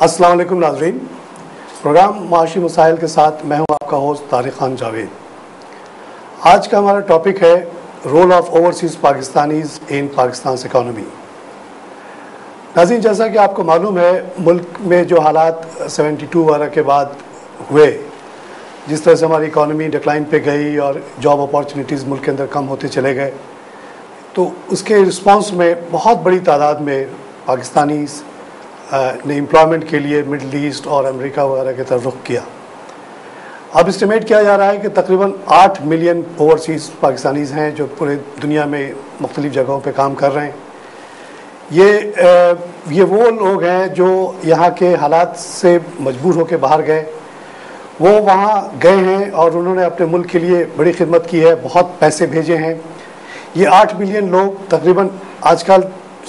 السلام علیکم ناظرین، پروگرام معاشی مسائل کے ساتھ میں ہوں آپ کا ہوسٹ طارق خان جاوید۔ آج کا ہمارا ٹاپک ہے role of overseas Pakistanis in Pakistan's economy. ناظرین، جیسا کہ آپ کو معلوم ہے، ملک میں جو حالات 72 وغیرہ کے بعد ہوئے، جس طرح سے ہماری اکانومی ڈکلائن پہ گئی اور جاب اپارچونیٹیز ملک کے اندر کم ہوتے چلے گئے، تو اس کے رسپانس میں بہت بڑی تعداد میں پاکستانیز نے امپلائمنٹ کے لیے مڈل ایسٹ اور امریکہ وغیرہ کی طرف رخ کیا۔ اب اسٹیمیٹ کیا جا رہا ہے کہ تقریباً 8 ملین اوورسیز پاکستانیز ہیں جو پورے دنیا میں مختلف جگہوں پہ کام کر رہے ہیں۔ یہ وہ لوگ ہیں جو یہاں کے حالات سے مجبور ہو کے باہر گئے، وہ وہاں گئے ہیں اور انہوں نے اپنے ملک کے لیے بڑی خدمت کی ہے، بہت پیسے بھیجے ہیں۔ یہ 8 ملین لوگ تقریباً آج کل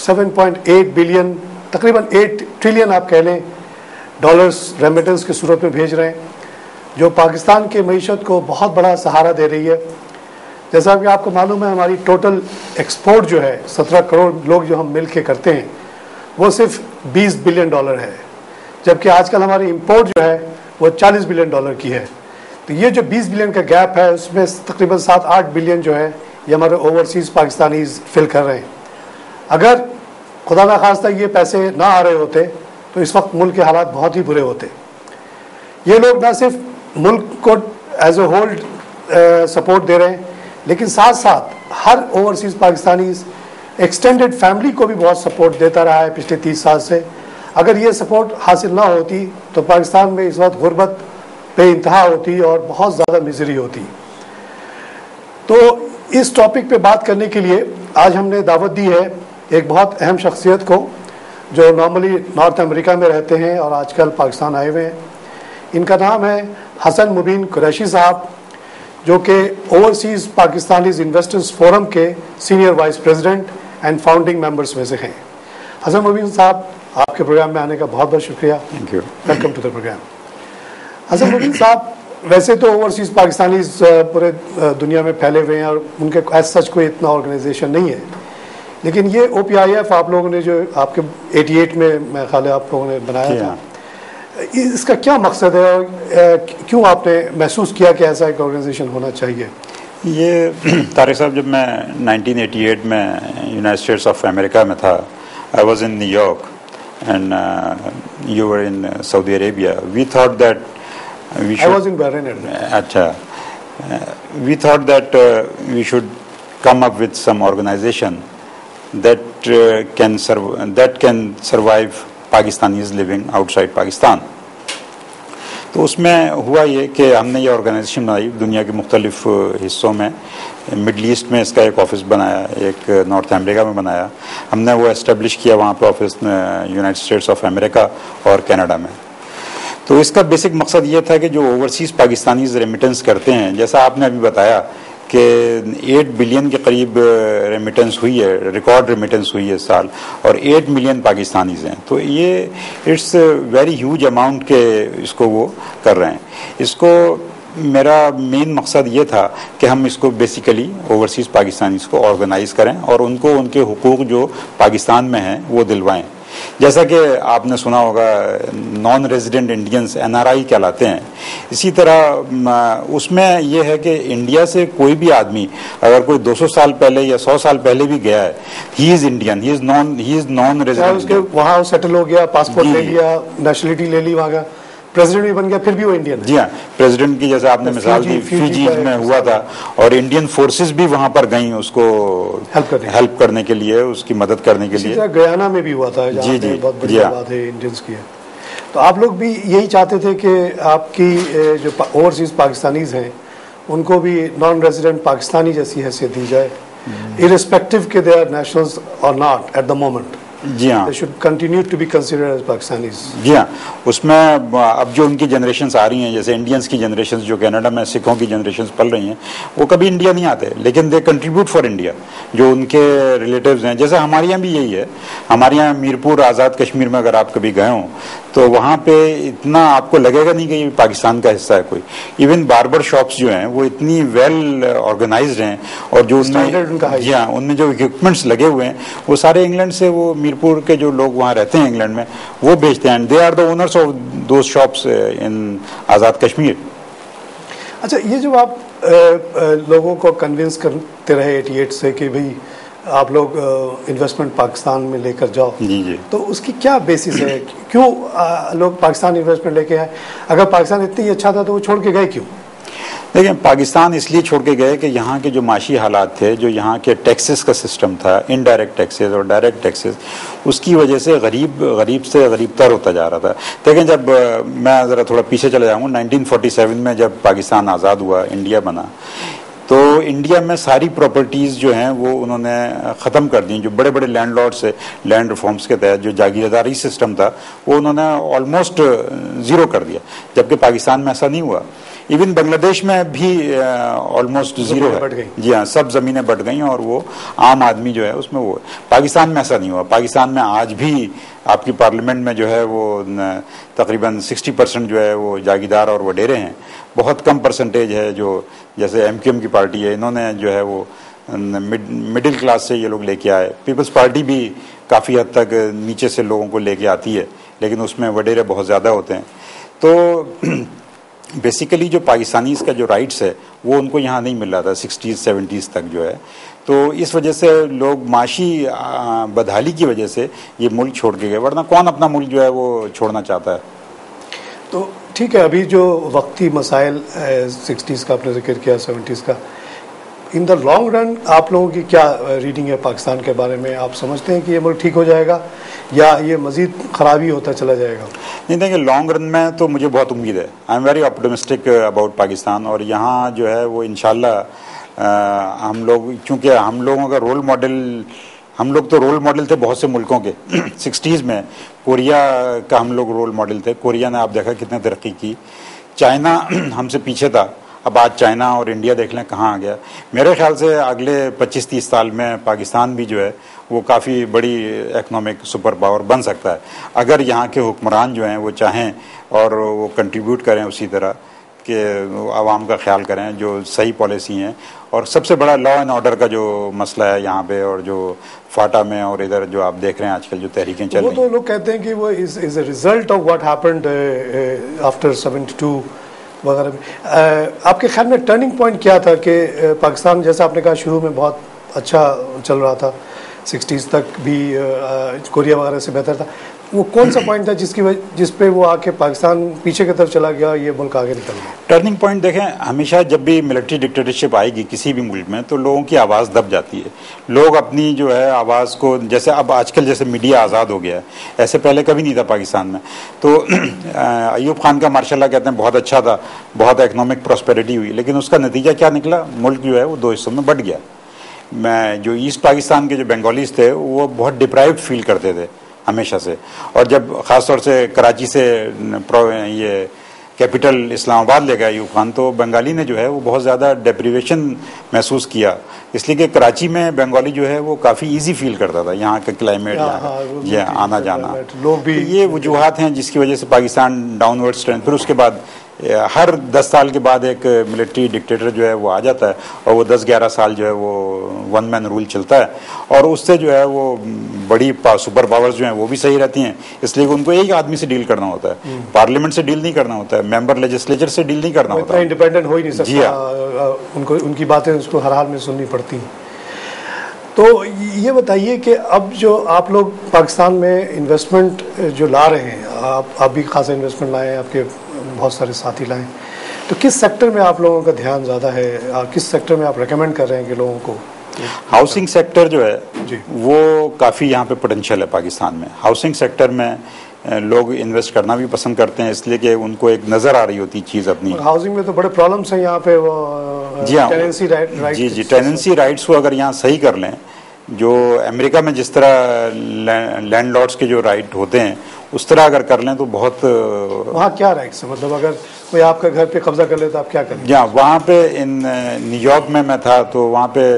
7.8 بلین، تقریباً 8 ٹریلین آپ کہہ لیں ڈالرز ریمیٹنس کی صورت میں بھیج رہے ہیں، جو پاکستان کے معیشت کو بہت بڑا سہارا دے رہی ہے۔ جیسا کہ آپ کو معلوم ہے، ہماری ٹوٹل ایکسپورٹ جو ہے 17 کروڑ لوگ جو ہم مل کے کرتے ہیں، وہ صرف 20 بلین ڈالر ہے، جبکہ آج کل ہماری امپورٹ جو ہے وہ 40 بلین ڈالر کی ہے۔ تو یہ جو 20 بلین کا گیپ ہے، اس میں تقریباً 7-8 بلین جو ہے یہ ہمارے اوورسیز پاکستانیز فل کر رہے ہیں۔ اگر خدا نخواستہ یہ پیسے نہ آ رہے ہوتے تو اس وقت ملک کے حالات بہت ہی برے ہوتے۔ یہ لوگ نہ صرف ملک کو ایز اے ہول سپورٹ دے رہے ہیں، لیکن ساتھ ساتھ ہر اوورسیز پاکستانیز ایکسٹینڈڈ فیملی کو بھی بہت سپورٹ دیتا رہا ہے پچھلے 30 سال سے۔ اگر یہ سپورٹ حاصل نہ ہوتی تو پاکستان میں اس وقت غربت بے انتہا ہوتی اور بہت زیادہ مزری ہوتی۔ تو اس ٹاپک پہ بات کرنے کے لیے آج ہم نے دعوت دی ہے ایک بہت اہم شخصیت کو، جو نارملی نارتھ امریکہ میں رہتے ہیں اور آج کل پاکستان آئے ہوئے ہیں۔ ان کا نام ہے حسن مبین قریشی صاحب، جو کہ اوورسیز پاکستانیز انویسٹرز فورم کے senior vice president and founding members میں سے ہیں۔ حسن مبین صاحب، آپ کے پروگرام میں آنے کا بہت بہت شکریہ۔ Thank you, welcome to the program. Hasan Mubeen صاحب، ویسے تو اوورسیز پاکستانیز پورے دنیا میں پھیلے ہوئے ہیں اور ان کے ایز سچ کوئی اتنا آرگنائزیشن نہیں ہے، لیکن یہ OPIF آپ لوگوں نے جو آپ کے 88 میں خیال ہے آپ لوگوں نے بنایا تھا، اس کا کیا مقصد ہے اور کیوں آپ نے محسوس کیا کہ ایسا ایک آرگنائزیشن ہونا چاہیے؟ یہ طارق صاحب، جب میں 1988 میں یونائٹڈ اسٹیٹس آف امریکہ میں تھا، I was in New York and you were in Saudi Arabia, we thought that I was in Bahrain at that time. اچھا، we thought that we should come up with some organization that can survive Pakistanis living outside Pakistan. تو اس میں ہوا یہ کہ ہم نے یہ organization بنائی دنیا کے مختلف حصوں میں، مڈل ایسٹ میں اس کا ایک آفس بنایا، ایک نارتھ امریکہ میں بنایا، ہم نے وہ اسٹیبلش کیا وہاں پہ office United States of America اور کینیڈا میں۔ تو اس کا بیسک مقصد یہ تھا کہ جو اوورسیز پاکستانیز ریمیٹنس کرتے ہیں، جیسا آپ نے ابھی بتایا کہ 8 بلین کے قریب ریمیٹنس ہوئی ہے، ریکارڈ ریمیٹنس ہوئی ہے اس سال، اور 8 ملین پاکستانیز ہیں، تو یہ اٹس ویری ہیوج اماؤنٹ کے اس کو وہ کر رہے ہیں۔ اس کو میرا مین مقصد یہ تھا کہ ہم اس کو بیسیکلی اوورسیز پاکستانیز کو آرگنائز کریں اور ان کو ان کے حقوق جو پاکستان میں ہیں وہ دلوائیں۔ جیسا کہ آپ نے سنا ہوگا نان ریزیڈنٹ انڈینز NRI کہلاتے ہیں، اسی طرح اس میں یہ ہے کہ انڈیا سے کوئی بھی آدمی اگر کوئی 200 سال پہلے یا 100 سال پہلے بھی گیا ہے، ہی از انڈین، ہی از نان ریزیڈنٹ، وہاں سیٹل ہو گیا، پاسپورٹ لے لیا، نیشنلٹی لے لی، وہاں کا پریزیڈنٹ بھی بن گیا، پھر بھی وہ انڈین ہے۔ جی ہاں، پریزیڈنٹ کی جیسے آپ نے مثال دی، فیجی میں ہوا تھا اور انڈین فورسز بھی وہاں پر گئیں اس کو ہیلپ کرنے کے لیے، اس کی مدد کرنے کے لیے۔ گیانا میں بھی ہوا تھا، جی جی، بہت بڑی بات ہے انڈینس کی ہے۔ تو آپ لوگ بھی یہی چاہتے تھے کہ آپ کی جو اوورسیز پاکستانیز ہیں ان کو بھی نان ریزیڈنٹ پاکستانی جیسی حیثیت دی جائے، irrespective کہ they are nationals or not at the moment. جی ہاں، they should continue to be considered as Pakistanis. جی ہاں، اس میں اب جو ان کی جنریشنز آ رہی ہیں، جیسے انڈینس کی جنریشنز جو کینیڈا میں سکھوں کی جنریشنز پل رہی ہیں، وہ کبھی انڈیا نہیں آتے، لیکن دے کنٹریبیوٹ فار انڈیا، جو ان کے ریلیٹیوز ہیں۔ جیسے ہمارے یہاں بھی یہی ہے، ہمارے یہاں میرپور آزاد کشمیر میں اگر آپ کبھی گئے ہوں تو وہاں پہ اتنا آپ کو لگے گا نہیں کہ یہ پاکستان کا حصہ ہے کوئی. ایون باربر شاپس جو ہیں وہ اتنی ویل آرگنائزڈ ہیں, اور جو ان میں جو اکوپمنٹس لگے ہوئے ہیں وہ سارے انگلینڈ سے, وہ میرپور کے جو لوگ وہاں رہتے ہیں انگلینڈ میں وہ بیچتے ہیں. They are the owners of those shops in Azad Kashmir. اچھا, یہ جو آپ لوگوں کو کنونس کرتے رہے 88 سے کہ بھئی آپ لوگ انویسٹمنٹ پاکستان میں لے کر جاؤ, جی, تو اس کی کیا بیسس ہے, کیوں لوگ پاکستان انویسٹمنٹ لے کے آئے؟ اگر پاکستان اتنی اچھا تھا تو وہ چھوڑ کے گئے کیوں؟ دیکھیں, پاکستان اس لیے چھوڑ کے گئے کہ یہاں کے جو معاشی حالات تھے, جو یہاں کے ٹیکسز کا سسٹم تھا, انڈائریکٹ ٹیکسز اور ڈائریکٹ ٹیکسز, اس کی وجہ سے غریب سے غریب تر ہوتا جا رہا تھا. دیکھیں, جب میں ذرا تھوڑا پیچھے چلے جاؤں گا, 1947 میں جب پاکستان آزاد ہوا, انڈیا بنا, تو انڈیا میں ساری پراپرٹیز جو ہیں وہ انہوں نے ختم کر دیں. جو بڑے بڑے لینڈ لارڈ سے لینڈ ریفارمز کے تحت جو جاگیرداری سسٹم تھا وہ انہوں نے آلموسٹ زیرو کر دیا, جبکہ پاکستان میں ایسا نہیں ہوا. ایون بنگلہ دیش میں بھی آلموسٹ زیرو ہے. جی ہاں, سب زمینیں بٹ گئیں اور وہ عام آدمی جو ہے اس میں وہ. پاکستان میں ایسا نہیں ہوا. پاکستان میں آج بھی آپ کی پارلیمنٹ میں جو ہے وہ تقریباً 60% جو ہے وہ جاگیردار اور وڈیرے ہیں. بہت کم پرسنٹیج ہے جو جیسے ایم کیو ایم کی پارٹی ہے, انہوں نے جو ہے وہ مڈل کلاس سے یہ لوگ لے کے آئے. پیپلز پارٹی بھی کافی حد تک نیچے سے لوگوں کو لے کے آتی ہے, لیکن اس میں وڈیرے بہت زیادہ ہوتے ہیں. تو بیسیکلی جو پاکستانیز کا جو رائٹس ہے وہ ان کو یہاں نہیں مل رہا تھا 60s 70s تک جو ہے. تو اس وجہ سے لوگ معاشی بدحالی کی وجہ سے یہ ملک چھوڑ کے گئے, ورنہ کون اپنا ملک جو ہے وہ چھوڑنا چاہتا ہے. تو ٹھیک ہے, ابھی جو وقتی مسائل 60s کا آپ نے ذکر کیا, 70s کا, ان دا لانگ رن آپ لوگوں کی کیا ریڈنگ ہے پاکستان کے بارے میں؟ آپ سمجھتے ہیں کہ یہ ملک ٹھیک ہو جائے گا یا یہ مزید خرابی ہوتا چلا جائے گا؟ نہیں, دیکھیں, لانگ رن میں تو مجھے بہت امید ہے. I am very optimistic about Pakistan. اور یہاں جو ہے وہ انشاءاللہ ہم لوگ, چونکہ ہم لوگوں کا رول ماڈل, ہم لوگ تو رول ماڈل تھے بہت سے ملکوں کے. 60s میں کوریا کا ہم لوگ رول ماڈل تھے. کوریا نے آپ دیکھا کتنے ترقی کی. چائنا ہم سے پیچھے تھا, اب آج چائنا اور انڈیا دیکھ لیں کہاں آ گیا. میرے خیال سے اگلے 25-30 سال میں پاکستان بھی جو ہے وہ کافی بڑی اکنامک سپر پاور بن سکتا ہے, اگر یہاں کے حکمران جو ہیں وہ چاہیں اور وہ کنٹریبیوٹ کریں اسی طرح کہ عوام کا خیال کریں, جو صحیح پالیسی ہیں. اور سب سے بڑا لا اینڈ آرڈر کا جو مسئلہ ہے یہاں پہ, اور جو فاٹا میں اور ادھر جو آپ دیکھ رہے ہیں آج کل جو تحریکیں چل رہی ہیں, وہ تو لوگ کہتے ہیں کہ وہ is a result of what happened after 72 وغیرہ میں. آپ کے خیال میں ٹرننگ پوائنٹ کیا تھا کہ پاکستان, جیسا آپ نے کہا شروع میں بہت اچھا چل رہا تھا, 60s تک بھی کوریا وغیرہ سے بہتر تھا, وہ کون سا پوائنٹ تھا جس پہ وہ آ کے پاکستان پیچھے کی طرف چلا گیا, یہ ملک آگے نکل گیا؟ ٹرننگ پوائنٹ دیکھیں, ہمیشہ جب بھی ملٹری ڈکٹیٹرشپ آئے گی کسی بھی ملک میں تو لوگوں کی آواز دب جاتی ہے. لوگ اپنی جو ہے آواز کو, جیسے اب آج کل جیسے میڈیا آزاد ہو گیا ہے, ایسے پہلے کبھی نہیں تھا پاکستان میں. تو ایوب خان کا ماشاء اللہ کہتے ہیں بہت اچھا تھا, بہت اکنامک پراسپیرٹی ہوئی, لیکن اس کا نتیجہ کیا نکلا؟ ملک جو ہے وہ 2 حصوں میں بٹ گیا. میں جو ایسٹ پاکستان کے جو بنگالیز تھے وہ بہت ڈپرائیوڈ فیل کرتے تھے ہمیشہ سے, اور جب خاص طور سے کراچی سے یہ کیپٹل اسلام آباد لے گیا ایوب خان, تو بنگالی نے جو ہے وہ بہت زیادہ ڈیپریویشن محسوس کیا, اس لیے کہ کراچی میں بنگالی جو ہے وہ کافی ایزی فیل کرتا تھا, یہاں کا کلائمیٹ, یہ آنا جانا, یہ وجوہات ہیں جس کی وجہ سے پاکستان ڈاؤن ورڈ اسٹرینتھ. پھر اس کے بعد ہر 10 سال کے بعد ایک ملٹری ڈکٹیٹر جو ہے وہ آ جاتا ہے, اور وہ 10-11 سال جو ہے وہ ون مین رول چلتا ہے, اور اس سے جو ہے وہ بڑی سپر پاورز جو ہیں وہ بھی صحیح رہتی ہیں, اس لیے کہ ان کو ایک آدمی سے ڈیل کرنا ہوتا ہے, پارلیمنٹ سے ڈیل نہیں کرنا ہوتا ہے, ممبر لیجسلیچر سے ڈیل نہیں کرنا ہوتا ہے, انڈیپینڈنٹ ہو ہی نہیں سکتا, ان کی باتیں اس کو ہر حال میں سننی پڑتی ہیں. تو یہ بتائیے کہ اب جو آپ لوگ پاکستان میں انویسٹمنٹ جو لا رہے ہیں, آپ بھی خاصا انویسٹمنٹ لائے ہیں, آپ کے بہت سارے ساتھی لائیں, تو کس سیکٹر میں آپ لوگوں کا دھیان زیادہ ہے, کس سیکٹر میں آپ ریکمینڈ کر رہے ہیں کہ لوگوں کو؟ ہاؤسنگ سیکٹر جو ہے وہ کافی یہاں پہ پوٹینشیل ہے پاکستان میں. ہاؤسنگ سیکٹر میں لوگ انویسٹ کرنا بھی پسند کرتے ہیں, اس لیے کہ ان کو ایک نظر آ رہی ہوتی چیز اپنی. ہاؤسنگ میں تو بڑے پرابلمس ہیں یہاں پہ, وہ جی ہاں, جی ٹیننسی رائٹس کو اگر یہاں صحیح کر لیں, جو امریکہ میں جس طرح لینڈ لارڈس کے جو رائٹ ہوتے ہیں اس طرح اگر کر لیں تو بہت. وہاں کیا رائٹس ہے, مطلب اگر کوئی آپ کا گھر پہ قبضہ کر لے تو آپ کیا کریں؟ جہاں وہاں پہ نیو یارک میں تھا تو وہاں پہ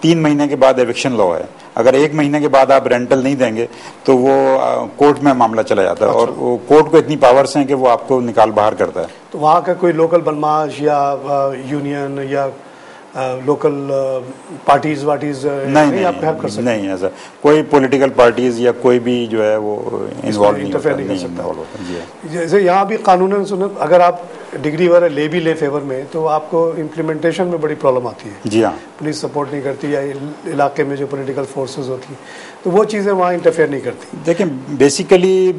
3 مہینے کے بعد ایوکشن لا ہے. اگر 1 مہینے کے بعد آپ رینٹل نہیں دیں گے تو وہ کورٹ میں معاملہ چلا جاتا ہے. اور وہ کورٹ کو اتنی پاورس ہیں کہ وہ آپ کو نکال باہر کرتا ہے. تو وہاں کا کوئی لوکل بدماش یا یونین یا لوکل پارٹیز واٹیز نہیں آپ کو ہیلپ کر سکتے؟ نہیں, ایسا کوئی پولیٹیکل پارٹیز یا کوئی بھی جو ہے وہ انوالو نہیں کر سکتا. جیسے یہاں بھی قانون اگر آپ ڈگری وغیرہ لے بھی لے فیور میں تو آپ کو امپلیمنٹیشن میں بڑی پرابلم آتی ہے. جی ہاں, پولیس سپورٹ نہیں کرتی یا علاقے میں جو پولیٹیکل فورسز ہوتی ہیں تو وہ چیزیں وہاں انٹرفیئر نہیں کرتی. دیکھیں بیسیکلی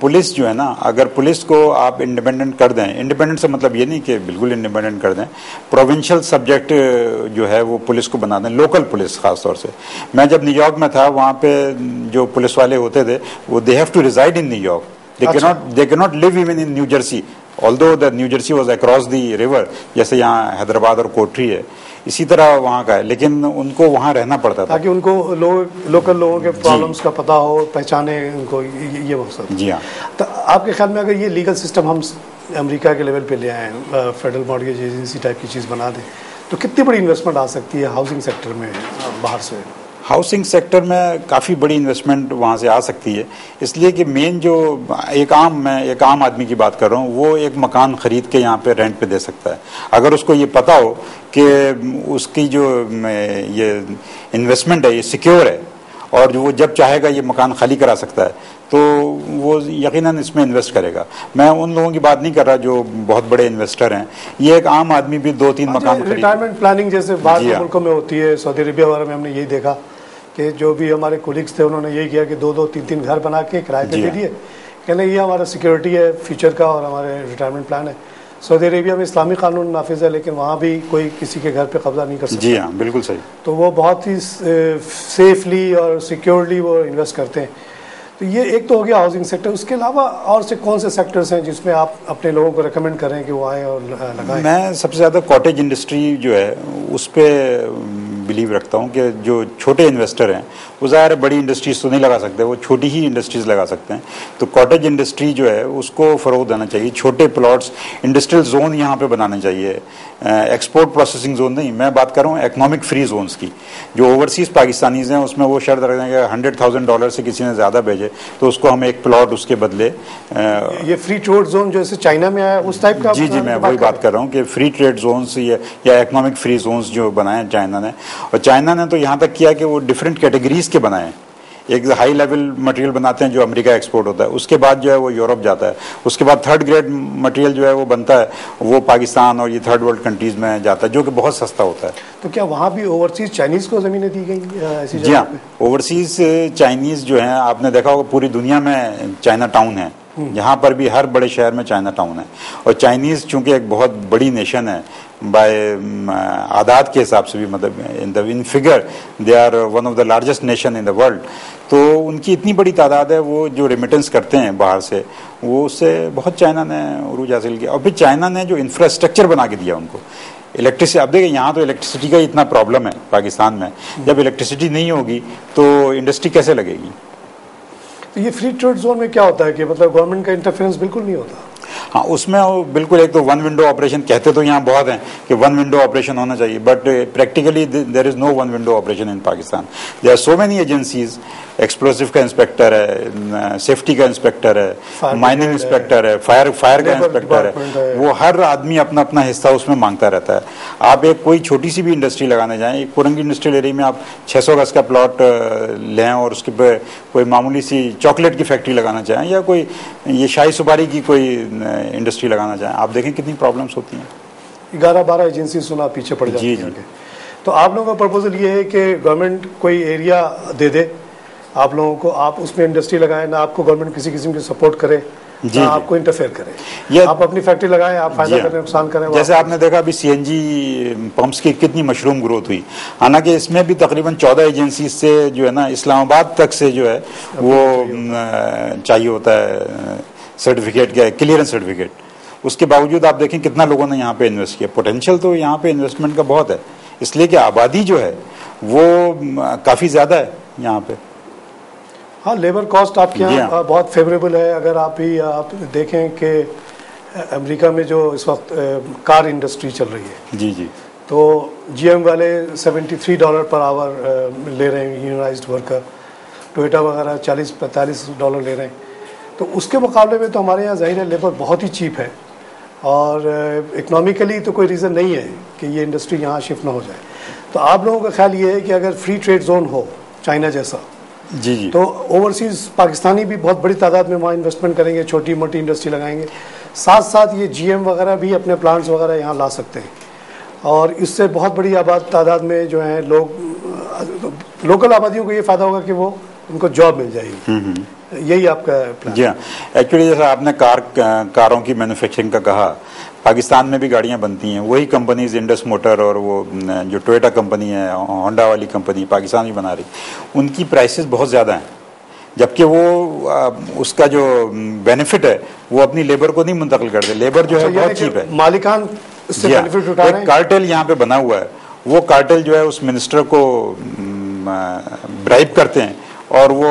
پولیس جو ہے نا, اگر پولیس کو آپ انڈیپینڈنٹ کر دیں, انڈیپینڈنٹ سے مطلب یہ نہیں کہ بالکل انڈیپینڈنٹ کر دیں, پروونشل سبجیکٹ جو ہے وہ پولیس کو بنا دیں, لوکل پولیس خاص طور سے. میں جب نیو یارک میں تھا وہاں پہ جو پولیس والے ہوتے تھے وہ they have to reside in New York. they cannot live even in New Jersey, although the New Jersey was across the river, جیسے یہاں حیدرآباد اور کوٹری ہے, اسی طرح وہاں کا ہے, لیکن ان کو وہاں رہنا پڑتا تھا تاکہ ان کو لوکل لوگوں کے پرابلمس کا پتہ ہو, پہچانے ان کو, یہ مقصد. جی ہاں. تو آپ کے خیال میں اگر یہ لیگل سسٹم ہم امریکہ کے لیول پہ لے آئیں, فیڈرل مارگیج ایجنسی ٹائپ کی چیز بنا دیں, تو کتنی بڑی انویسٹمنٹ آ سکتی ہے ہاؤسنگ سیکٹر میں باہر سے؟ ہاؤسنگ سیکٹر میں کافی بڑی انویسٹمنٹ وہاں سے آ سکتی ہے, اس لیے کہ مین جو ایک عام آدمی کی بات کر رہا ہوں, وہ ایک مکان خرید کے یہاں پہ رینٹ پہ دے سکتا ہے اگر اس کو یہ پتہ ہو کہ اس کی جو یہ انویسٹمنٹ ہے یہ سیکیور ہے, اور وہ جب چاہے گا یہ مکان خالی کرا سکتا ہے, تو وہ یقیناً اس میں انویسٹ کرے گا. میں ان لوگوں کی بات نہیں کر رہا جو بہت بڑے انویسٹر ہیں, یہ ایک عام آدمی بھی 2-3 مکان خرید. ریٹائرمنٹ پلاننگ جیسے باہر کے ملکوں میں ہوتی ہے, سعودی عربیہ وغیرہ میں ہم نے یہی دیکھا کہ جو بھی ہمارے کولیگس تھے انہوں نے یہی کیا کہ 2-3 گھر بنا کے کرائے پہ دے دیے, کہنے یہ ہمارا سیکیورٹی ہے فیوچر کا اور ہمارے ریٹائرمنٹ پلان ہے. سعودی عربیہ میں اسلامی قانون نافذ ہے لیکن وہاں بھی کوئی کسی کے گھر پہ قبضہ نہیں کر سکتا. جی ہاں, بالکل صحیح. تو وہ بہت ہی سیفلی اور سیکیورلی وہ انویسٹ کرتے ہیں. تو یہ ایک تو ہو گیا ہاؤسنگ سیکٹر. اس کے علاوہ اور سے کون سے سیکٹرز ہیں جس میں آپ اپنے لوگوں کو ریکمینڈ کریں کہ وہ آئیں اور لگائیں؟ میں سب سے زیادہ کاٹیج انڈسٹری جو ہے اس پہ بلیو رکھتا ہوں کہ جو چھوٹے انویسٹر ہیں وہ ظاہر ہے بڑی انڈسٹریز تو نہیں لگا سکتے, وہ چھوٹی ہی انڈسٹریز لگا سکتے ہیں. تو کاٹیج انڈسٹری جو ہے اس کو فروغ دینا چاہیے, چھوٹے پلاٹس, انڈسٹریل زون یہاں پہ بنانے چاہیے, ایکسپورٹ پروسیسنگ زون نہیں, میں بات کر رہا ہوں اکنامک فری زونس کی. جو اوورسیز پاکستانیز ہیں اس میں وہ شرط رکھتے ہیں کہ $100,000 سے کسی نے زیادہ بھیجے تو اس کو ہم ایک پلاٹ اس کے بدلے. یہ فری ٹریڈ زون جیسے چائنا میں آیا اس ٹائپ کا؟ جی میں وہی بات کر رہا ہوں کہ فری ٹریڈ زونس یا اکنامک فری زونس جو بنائے ہیں چائنا نے, اور چائنا نے تو یہاں تک کیا کہ وہ ڈفرینٹ کیٹیگریز کے بنائے ہیں. ایک ہائی لیول مٹیریل بناتے ہیں جو امریکہ ایکسپورٹ ہوتا ہے, اس کے بعد جو ہے وہ یورپ جاتا ہے, اس کے بعد تھرڈ گریڈ مٹیریل جو ہے وہ بنتا ہے وہ پاکستان اور یہ تھرڈ ورلڈ کنٹریز میں جاتا ہے جو کہ بہت سستا ہوتا ہے. تو کیا وہاں بھی اوورسیز چائنیز کو زمینیں دی گئی ایسی جگہ؟ جی ہاں, اوورسیز چائنیز جو ہیں آپ نے دیکھا ہوگا پوری دنیا میں چائنا ٹاؤن ہے, یہاں پر بھی ہر بڑے شہر میں چائنا ٹاؤن ہے. اور چائنیز چونکہ ایک بہت بڑی نیشن ہے بائی آداد کے حساب سے بھی, مطلب in figure they are one of the largest nation in the world, تو ان کی اتنی بڑی تعداد ہے, وہ جو ریمیٹنس کرتے ہیں باہر سے وہ اس سے بہت چائنا نے عروج حاصل کیا. اور پھر چائنا نے جو انفراسٹرکچر بنا کے دیا ان کو, الیکٹریسٹی, اب دیکھیں یہاں تو الیکٹریسٹی کا اتنا پرابلم ہے پاکستان میں, جب الیکٹریسٹی نہیں ہوگی تو انڈسٹری کیسے لگے گی؟ تو یہ فری ٹریڈ زون میں کیا ہوتا ہے کہ مطلب گورنمنٹ کا انٹرفیئرنس بالکل نہیں ہوتا؟ ہاں, اس میں بالکل ایک تو ون ونڈو آپریشن کہتے تو یہاں بہت ہیں کہ ون ونڈو آپریشن ہونا چاہیے, but practically there is no one window operation in Pakistan. There are so many agencies, explosive کا انسپیکٹر ہے, سیفٹی کا انسپیکٹر ہے, مائننگ انسپیکٹر ہے, فائر کا انسپیکٹر ہے, وہ ہر آدمی اپنا اپنا حصہ اس میں مانگتا رہتا ہے. آپ ایک کوئی چھوٹی سی بھی انڈسٹری لگانے جائیں, ایک کورنگی انڈسٹریل ایریا میں آپ 600 گز کا پلاٹ لیں اور اس کے پہ کوئی معمولی سی چاکلیٹ کی فیکٹری لگانا چاہیں یا کوئی یہ شاہی سپاری کی کوئی انڈسٹری لگانا چاہیں, آپ دیکھیں کتنی پرابلمس ہوتی ہیں. 11-12 ایجنسی سنا پیچھے پڑ جاتی ہیں. تو آپ لوگوں کا پرپوزل یہ ہے کہ گورنمنٹ کوئی ایریا دے دے آپ لوگوں کو, آپ اس میں انڈسٹری لگائیں, نہ آپ کو گورنمنٹ کسی قسم کی سپورٹ کرے, نہ آپ کو انٹرفیئر کرے, آپ اپنی فیکٹری لگائیں, آپ فائدہ کریں, نقصان کریں. جیسے آپ نے دیکھا ابھی CNG پمپس کی کتنی مشروم گروتھ ہوئی, حالانکہ اس میں بھی تقریباً 14 ایجنسی سے جو ہے نا اسلام آباد تک سے جو ہے وہ چاہیے ہوتا ہے سرٹیفکیٹ کا, کلیئرنس سرٹیفکیٹ. اس کے باوجود آپ دیکھیں کتنا لوگوں نے یہاں پہ انویسٹ کیا. پوٹینشیل تو یہاں پہ انویسٹمنٹ کا بہت ہے, اس لیے کہ آبادی جو ہے وہ کافی زیادہ ہے یہاں پہ. ہاں لیبر کاسٹ آپ کے یہاں بہت فیوریبل ہے. اگر آپ دیکھیں کہ امریکہ میں جو اس وقت کار انڈسٹری چل رہی ہے جی جی تو جی ایم والے $73 پر آور لے رہے ہیں یونینائزڈ ورکر, ٹویوٹا وغیرہ $40-45 لے رہے ہیں. تو اس کے مقابلے میں تو ہمارے یہاں ظاہر ہے لیبر بہت ہی چیپ ہے, اور اکنامیکلی تو کوئی ریزن نہیں ہے کہ یہ انڈسٹری یہاں شفٹ نہ ہو جائے. تو آپ لوگوں کا خیال یہ ہے کہ اگر فری ٹریڈ زون ہو چائنا جیسا, جی جی تو اوورسیز پاکستانی بھی بہت بڑی تعداد میں وہاں انویسٹمنٹ کریں گے, چھوٹی موٹی انڈسٹری لگائیں گے, ساتھ ساتھ یہ جی ایم وغیرہ بھی اپنے پلانٹس وغیرہ یہاں لا سکتے ہیں, اور اس سے بہت بڑی تعداد میں جو ہیں لوگ لوکل آبادیوں کو یہ فائدہ ہوگا کہ وہ ان کو جاب مل جائے گی. یہی آپ کا پلان؟ جی ہاں, ایکچولی جیسا آپ نے کاروں کی مینوفیکچرنگ کا کہا, پاکستان میں بھی گاڑیاں بنتی ہیں, وہی کمپنیز انڈس موٹر اور وہ جو ٹویوٹا کمپنی ہے, ہونڈا والی کمپنی پاکستان میں بنا رہی, ان کی پرائسز بہت زیادہ ہیں, جبکہ وہ اس کا جو بینیفٹ ہے وہ اپنی لیبر کو نہیں منتقل کرتے. لیبر جو ہے بہت چیپ ہے, مالکان اس سے بینیفٹ اٹھا رہے ہیں. ایک کارٹل یہاں پہ بنا ہوا ہے, وہ کارٹل جو ہے اس منسٹر کو برائب کرتے ہیں, اور وہ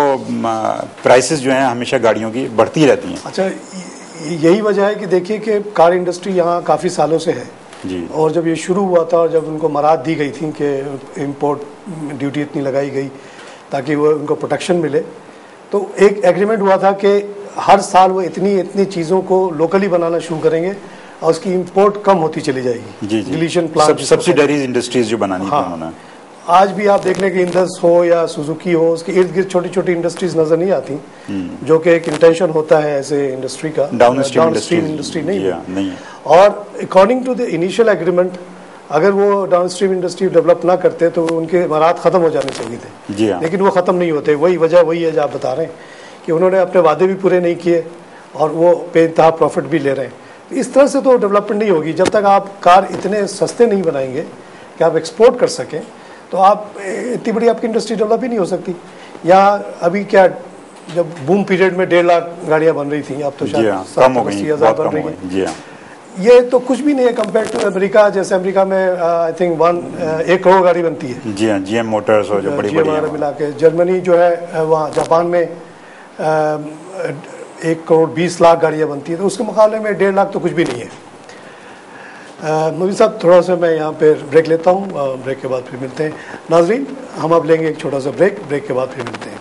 پرائسز جو ہیں ہمیشہ گاڑیوں کی بڑھتی رہتی ہیں. اچھا, یہی وجہ ہے کہ دیکھیے کہ کار انڈسٹری یہاں کافی سالوں سے ہے جی, اور جب یہ شروع ہوا تھا اور جب ان کو مراد دی گئی تھی کہ امپورٹ ڈیوٹی اتنی لگائی گئی تاکہ وہ ان کو پروٹیکشن ملے, تو ایک ایگریمنٹ ہوا تھا کہ ہر سال وہ اتنی چیزوں کو لوکلی بنانا شروع کریں گے اور اس کی امپورٹ کم ہوتی چلی جائے گی. جی ڈیلیشن پلانٹ, سبسیڈریز انڈسٹریز جو بنانی تھی انہوں نے. آج بھی آپ دیکھ لیں کہ اندس ہو یا سوزوکی ہو, اس کے ارد گرد چھوٹی چھوٹی انڈسٹریز نظر نہیں آتی, جو کہ ایک انٹینشن ہوتا ہے ایسے انڈسٹری کا, ڈاؤن اسٹریم انڈسٹری نہیں. ہے. اور according to the initial agreement اگر وہ ڈاؤن اسٹریم انڈسٹری ڈیولپ نہ کرتے تو ان کے امارات ختم ہو جانے چاہیے تھے, جی ہاں, لیکن وہ ختم نہیں ہوتے. وہی وجہ وہی ہے جو آپ بتا رہے ہیں کہ انہوں نے اپنے وعدے بھی پورے نہیں کیے اور وہ بے انتہا پروفٹ بھی لے رہے ہیں. اس طرح سے تو ڈیولپمنٹ نہیں ہوگی. جب تک آپ کار اتنے سستے نہیں بنائیں گے کہ آپ ایکسپورٹ کر سکیں تو آپ اتنی بڑی آپ کی انڈسٹری ڈیولپ ہی نہیں ہو سکتی. یا ابھی کیا جب بوم پیریڈ میں 1.5 لاکھ گاڑیاں بن رہی تھیں, اب تو شاید 80,000 بن رہی ہیں. جی ہاں, یہ تو کچھ بھی نہیں ہے کمپیئر ٹو امریکہ. جیسے امریکہ میں آئی تھنک 1 کروڑ گاڑی بنتی ہے. جی ہاں, جی ایم موٹرز اور جو بڑی جی ایم ملا کے. جرمنی جو ہے وہاں جاپان میں 1 کروڑ 20 لاکھ گاڑیاں بنتی ہیں, تو اس کے مقابلے میں 1.5 لاکھ تو کچھ بھی نہیں ہے. مودی صاحب تھوڑا سا میں یہاں پہ بریک لیتا ہوں, بریک کے بعد پھر ملتے ہیں. ناظرین ہم اب لیں گے ایک چھوٹا سا بریک کے بعد پھر ملتے ہیں.